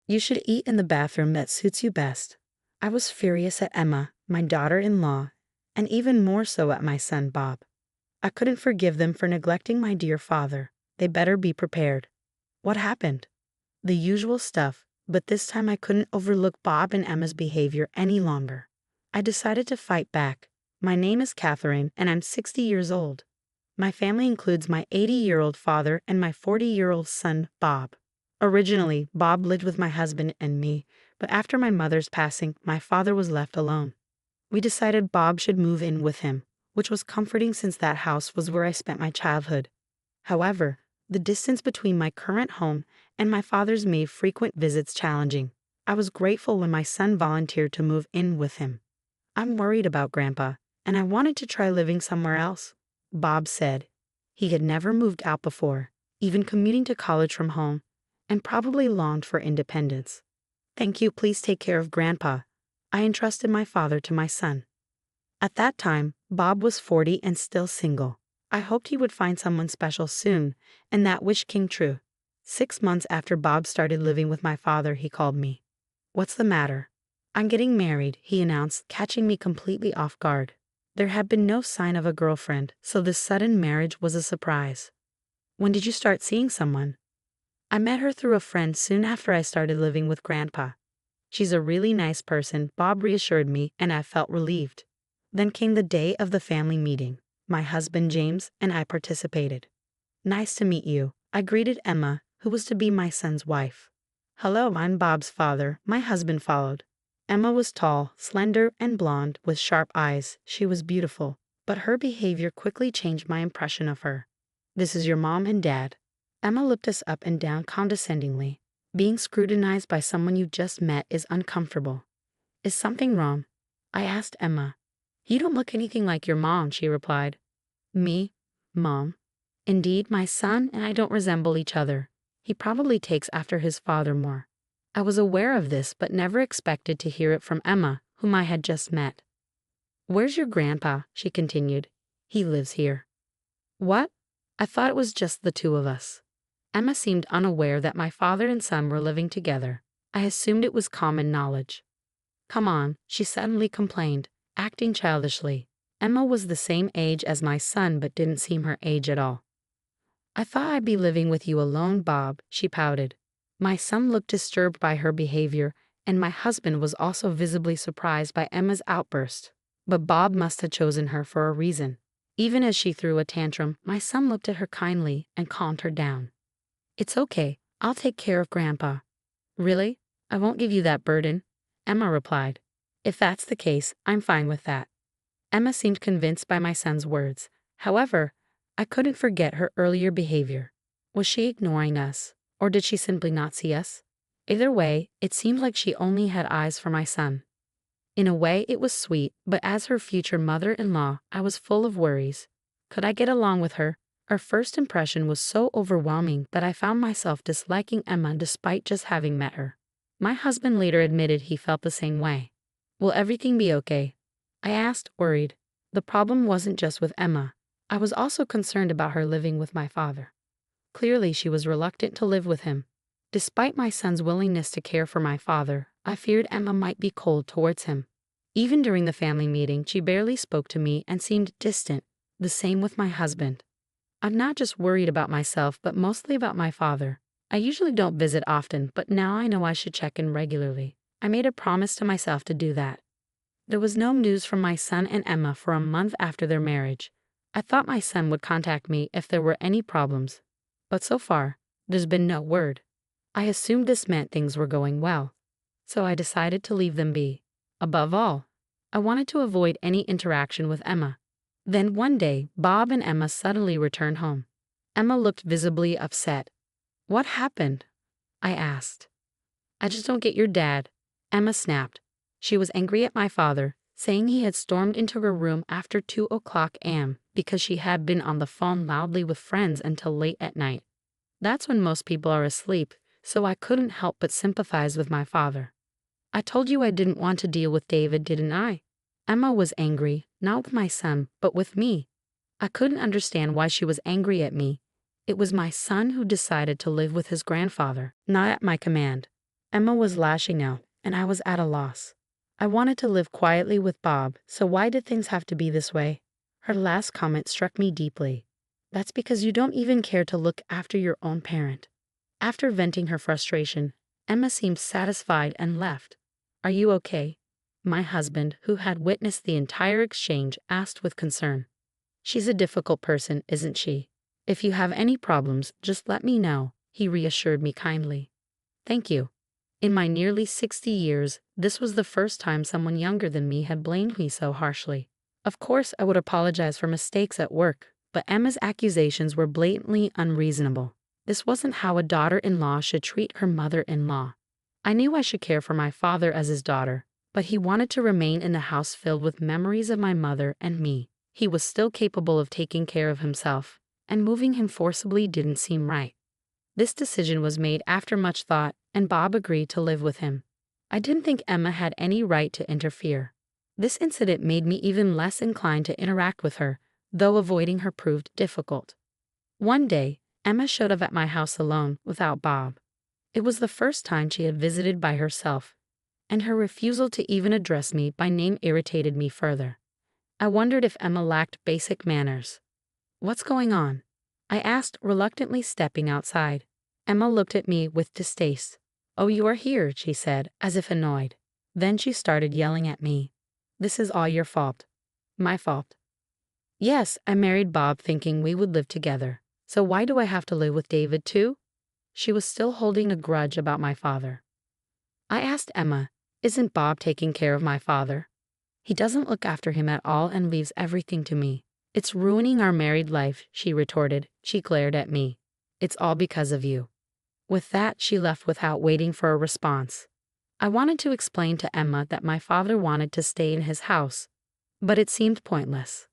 You should eat in the bathroom that suits you best. I was furious at Emma, my daughter-in-law, and even more so at my son Bob. I couldn't forgive them for neglecting my dear father. They better be prepared. What happened? The usual stuff, but this time I couldn't overlook Bob and Emma's behavior any longer. I decided to fight back. My name is Catherine, and I'm 60 years old. My family includes my 80-year-old father and my 40-year-old son, Bob. Originally, Bob lived with my husband and me, but after my mother's passing, my father was left alone. We decided Bob should move in with him, which was comforting since that house was where I spent my childhood. However, the distance between my current home and my father's made frequent visits challenging. I was grateful when my son volunteered to move in with him. "I'm worried about Grandpa, and I wanted to try living somewhere else," Bob said. He had never moved out before, even commuting to college from home, and probably longed for independence. "Thank you, please take care of Grandpa." I entrusted my father to my son. At that time, Bob was 40 and still single. I hoped he would find someone special soon, and that wish came true. 6 months after Bob started living with my father, he called me. "What's the matter?" "I'm getting married," he announced, catching me completely off guard. There had been no sign of a girlfriend, so this sudden marriage was a surprise. "When did you start seeing someone?" "I met her through a friend soon after I started living with Grandpa. She's a really nice person," Bob reassured me, and I felt relieved. Then came the day of the family meeting. My husband James and I participated. "Nice to meet you," I greeted Emma, who was to be my son's wife. "Hello, I'm Bob's father," my husband followed. Emma was tall, slender, and blonde, with sharp eyes. She was beautiful, but her behavior quickly changed my impression of her. "This is your mom and dad." Emma looked us up and down condescendingly. Being scrutinized by someone you just met is uncomfortable. "Is something wrong?" I asked Emma. "You don't look anything like your mom," she replied. "Me? Mom? Indeed, my son and I don't resemble each other. He probably takes after his father more." I was aware of this, but never expected to hear it from Emma, whom I had just met. "Where's your grandpa?" she continued. "He lives here." "What? I thought it was just the two of us." Emma seemed unaware that my father and son were living together. I assumed it was common knowledge. "Come on," she suddenly complained, acting childishly. Emma was the same age as my son but didn't seem her age at all. "I thought I'd be living with you alone, Bob," she pouted. My son looked disturbed by her behavior, and my husband was also visibly surprised by Emma's outburst. But Bob must have chosen her for a reason. Even as she threw a tantrum, my son looked at her kindly and calmed her down. "It's okay. I'll take care of Grandpa." "Really? I won't give you that burden," Emma replied. "If that's the case, I'm fine with that." Emma seemed convinced by my son's words. However, I couldn't forget her earlier behavior. Was she ignoring us, or did she simply not see us? Either way, it seemed like she only had eyes for my son. In a way, it was sweet, but as her future mother-in-law, I was full of worries. Could I get along with her? Our first impression was so overwhelming that I found myself disliking Emma despite just having met her. My husband later admitted he felt the same way. "Will everything be okay?" I asked, worried. The problem wasn't just with Emma. I was also concerned about her living with my father. Clearly, she was reluctant to live with him. Despite my son's willingness to care for my father, I feared Emma might be cold towards him. Even during the family meeting, she barely spoke to me and seemed distant. The same with my husband. I'm not just worried about myself, but mostly about my father. I usually don't visit often, but now I know I should check in regularly. I made a promise to myself to do that. There was no news from my son and Emma for a month after their marriage. I thought my son would contact me if there were any problems. But so far, there's been no word. I assumed this meant things were going well. So I decided to leave them be. Above all, I wanted to avoid any interaction with Emma. Then one day, Bob and Emma suddenly returned home. Emma looked visibly upset. "What happened?" I asked. "I just don't get your dad," Emma snapped. She was angry at my father, saying he had stormed into her room after 2 o'clock a.m. because she had been on the phone loudly with friends until late at night. That's when most people are asleep, so I couldn't help but sympathize with my father. "I told you I didn't want to deal with David, didn't I?" Emma was angry, not with my son, but with me. I couldn't understand why she was angry at me. It was my son who decided to live with his grandfather, not at my command. Emma was lashing out, and I was at a loss. I wanted to live quietly with Bob, so why did things have to be this way? Her last comment struck me deeply. That's because you don't even care to look after your own parent. After venting her frustration, Emma seemed satisfied and left. Are you okay? My husband, who had witnessed the entire exchange, asked with concern. She's a difficult person, isn't she? If you have any problems, just let me know, he reassured me kindly. Thank you. In my nearly 60 years, this was the first time someone younger than me had blamed me so harshly. Of course, I would apologize for mistakes at work, but Emma's accusations were blatantly unreasonable. This wasn't how a daughter-in-law should treat her mother-in-law. I knew I should care for my father as his daughter, but he wanted to remain in a house filled with memories of my mother and me. He was still capable of taking care of himself, and moving him forcibly didn't seem right. This decision was made after much thought, and Bob agreed to live with him. I didn't think Emma had any right to interfere. This incident made me even less inclined to interact with her, though avoiding her proved difficult. One day, Emma showed up at my house alone, without Bob. It was the first time she had visited by herself, and her refusal to even address me by name irritated me further. I wondered if Emma lacked basic manners. What's going on? I asked, reluctantly stepping outside. Emma looked at me with distaste. Oh, you are here, she said, as if annoyed. Then she started yelling at me. This is all your fault. My fault. Yes, I married Bob thinking we would live together. So why do I have to live with David too? She was still holding a grudge about my father. I asked Emma, isn't Bob taking care of my father? He doesn't look after him at all and leaves everything to me. It's ruining our married life, she retorted. She glared at me. It's all because of you. With that, she left without waiting for a response. I wanted to explain to Emma that my father wanted to stay in his house, but it seemed pointless.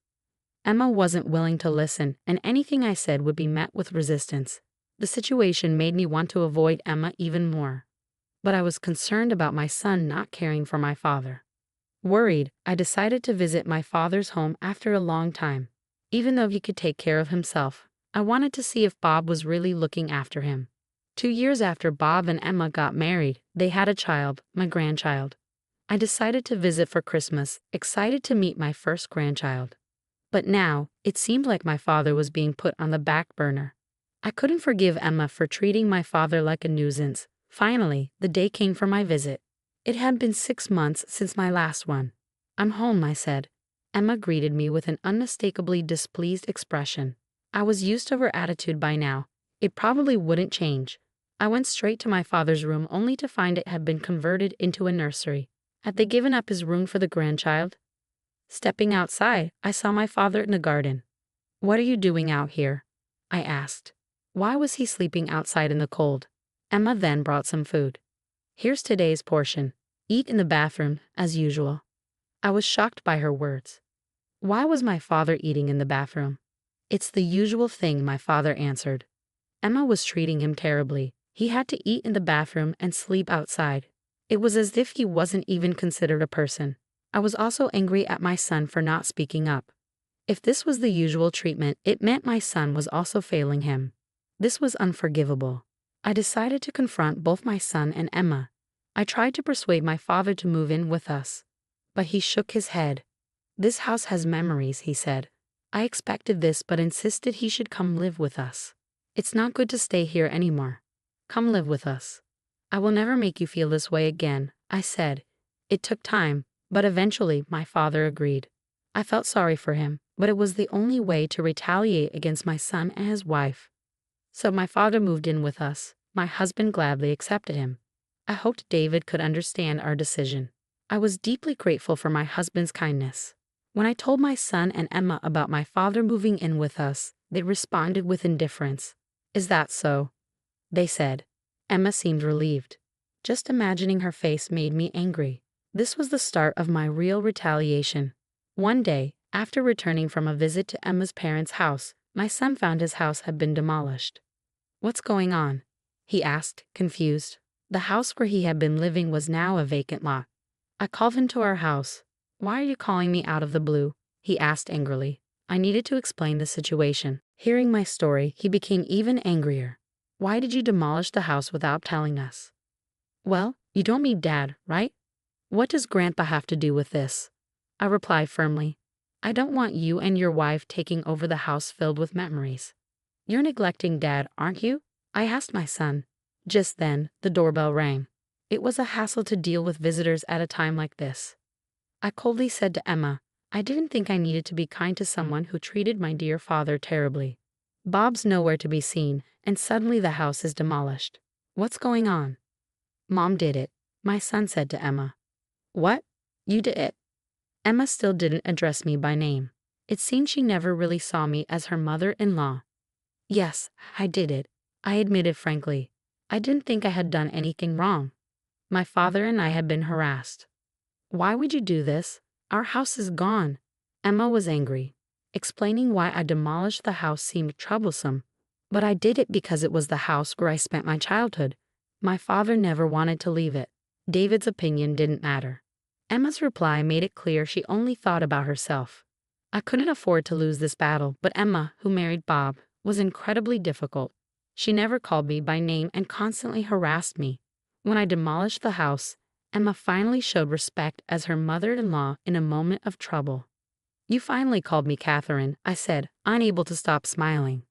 Emma wasn't willing to listen, and anything I said would be met with resistance. The situation made me want to avoid Emma even more. But I was concerned about my son not caring for my father. Worried, I decided to visit my father's home after a long time. Even though he could take care of himself, I wanted to see if Bob was really looking after him. 2 years after Bob and Emma got married, they had a child, my grandchild. I decided to visit for Christmas, excited to meet my first grandchild. But now, it seemed like my father was being put on the back burner. I couldn't forgive Emma for treating my father like a nuisance. Finally, the day came for my visit. It had been 6 months since my last one. I'm home, I said. Emma greeted me with an unmistakably displeased expression. I was used to her attitude by now. It probably wouldn't change. I went straight to my father's room only to find it had been converted into a nursery. Had they given up his room for the grandchild? Stepping outside, I saw my father in the garden. What are you doing out here? I asked. Why was he sleeping outside in the cold? Emma then brought some food. Here's today's portion. Eat in the bathroom, as usual. I was shocked by her words. Why was my father eating in the bathroom? It's the usual thing, my father answered. Emma was treating him terribly. He had to eat in the bathroom and sleep outside. It was as if he wasn't even considered a person. I was also angry at my son for not speaking up. If this was the usual treatment, it meant my son was also failing him. This was unforgivable. I decided to confront both my son and Emma. I tried to persuade my father to move in with us, but he shook his head. This house has memories, he said. I expected this but insisted he should come live with us. It's not good to stay here anymore. Come live with us. I will never make you feel this way again, I said. It took time, but eventually my father agreed. I felt sorry for him, but it was the only way to retaliate against my son and his wife. So my father moved in with us. My husband gladly accepted him. I hoped David could understand our decision. I was deeply grateful for my husband's kindness. When I told my son and Emma about my father moving in with us, they responded with indifference. Is that so? They said. Emma seemed relieved. Just imagining her face made me angry. This was the start of my real retaliation. One day, after returning from a visit to Emma's parents' house, my son found his house had been demolished. What's going on? He asked, confused. The house where he had been living was now a vacant lot. I called him to our house. Why are you calling me out of the blue? He asked angrily. I needed to explain the situation. Hearing my story, he became even angrier. Why did you demolish the house without telling us? Well, you don't mean Dad, right? What does Grandpa have to do with this? I replied firmly. I don't want you and your wife taking over the house filled with memories. You're neglecting Dad, aren't you? I asked my son. Just then, the doorbell rang. It was a hassle to deal with visitors at a time like this. I coldly said to Emma, I didn't think I needed to be kind to someone who treated my dear father terribly. Bob's nowhere to be seen, and suddenly the house is demolished. What's going on? Mom did it, my son said to Emma. What? You did it? Emma still didn't address me by name. It seemed she never really saw me as her mother-in-law. Yes, I did it, I admitted frankly. I didn't think I had done anything wrong. My father and I had been harassed. Why would you do this? Our house is gone. Emma was angry. Explaining why I demolished the house seemed troublesome, but I did it because it was the house where I spent my childhood. My father never wanted to leave it. David's opinion didn't matter. Emma's reply made it clear she only thought about herself. I couldn't afford to lose this battle, but Emma, who married Bob, was incredibly difficult. She never called me by name and constantly harassed me. When I demolished the house, Emma finally showed respect as her mother-in-law in a moment of trouble. You finally called me Catherine, I said, unable to stop smiling.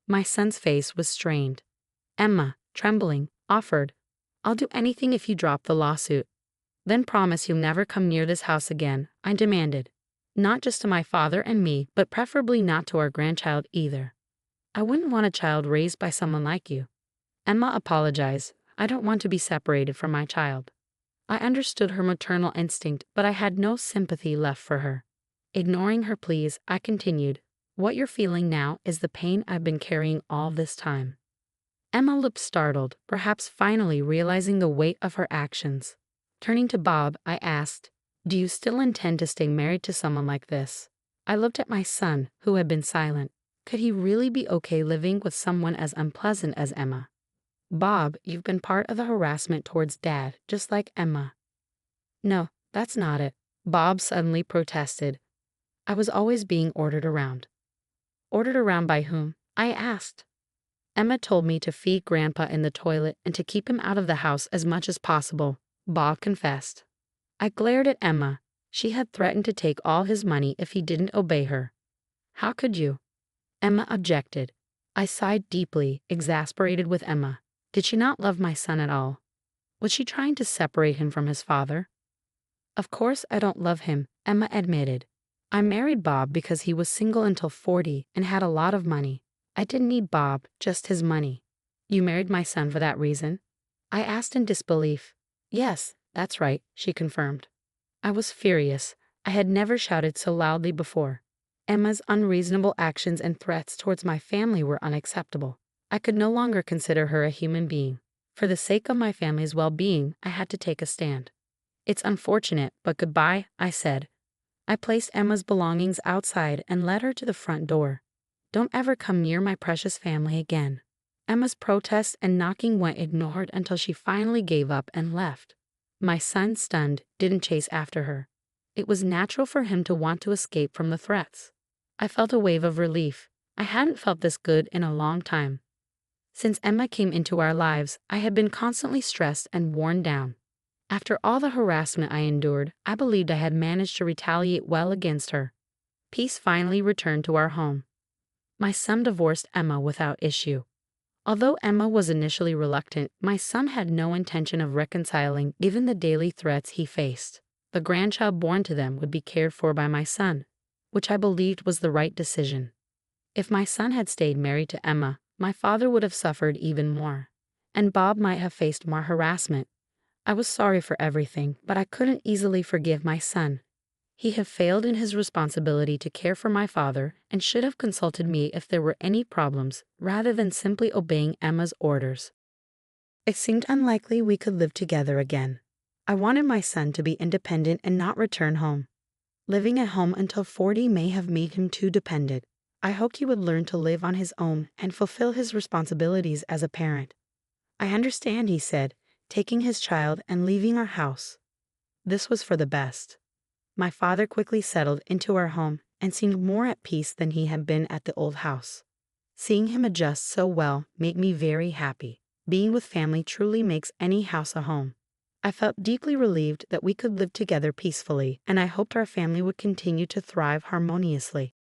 My son's face was strained. Emma, trembling, offered, I'll do anything if you drop the lawsuit. Then promise you'll never come near this house again, I demanded. Not just to my father and me, but preferably not to our grandchild either. I wouldn't want a child raised by someone like you. Emma apologized. I don't want to be separated from my child. I understood her maternal instinct, but I had no sympathy left for her. Ignoring her pleas, I continued, What you're feeling now is the pain I've been carrying all this time. Emma looked startled, perhaps finally realizing the weight of her actions. Turning to Bob, I asked, Do you still intend to stay married to someone like this? I looked at my son, who had been silent. Could he really be okay living with someone as unpleasant as Emma? Bob, you've been part of the harassment towards Dad, just like Emma. No, that's not it. Bob suddenly protested. I was always being ordered around. Ordered around by whom? I asked. Emma told me to feed Grandpa in the toilet and to keep him out of the house as much as possible, Bob confessed. I glared at Emma. She had threatened to take all his money if he didn't obey her. How could you? Emma objected. I sighed deeply, exasperated with Emma. Did she not love my son at all? Was she trying to separate him from his father? Of course I don't love him, Emma admitted. I married Bob because he was single until 40 and had a lot of money. I didn't need Bob, just his money. You married my son for that reason? I asked in disbelief. Yes, that's right, she confirmed. I was furious. I had never shouted so loudly before. Emma's unreasonable actions and threats towards my family were unacceptable. I could no longer consider her a human being. For the sake of my family's well-being, I had to take a stand. It's unfortunate, but goodbye, I said. I placed Emma's belongings outside and led her to the front door. Don't ever come near my precious family again. Emma's protests and knocking went ignored until she finally gave up and left. My son, stunned, didn't chase after her. It was natural for him to want to escape from the threats. I felt a wave of relief. I hadn't felt this good in a long time. Since Emma came into our lives, I had been constantly stressed and worn down. After all the harassment I endured, I believed I had managed to retaliate well against her. Peace finally returned to our home. My son divorced Emma without issue. Although Emma was initially reluctant, my son had no intention of reconciling given the daily threats he faced. The grandchild born to them would be cared for by my son, which I believed was the right decision. If my son had stayed married to Emma, my father would have suffered even more, and Bob might have faced more harassment. I was sorry for everything, but I couldn't easily forgive my son. He had failed in his responsibility to care for my father and should have consulted me if there were any problems, rather than simply obeying Emma's orders. It seemed unlikely we could live together again. I wanted my son to be independent and not return home. Living at home until 40 may have made him too dependent. I hoped he would learn to live on his own and fulfill his responsibilities as a parent. I understand, he said, taking his child and leaving our house. This was for the best. My father quickly settled into our home and seemed more at peace than he had been at the old house. Seeing him adjust so well made me very happy. Being with family truly makes any house a home. I felt deeply relieved that we could live together peacefully, and I hoped our family would continue to thrive harmoniously.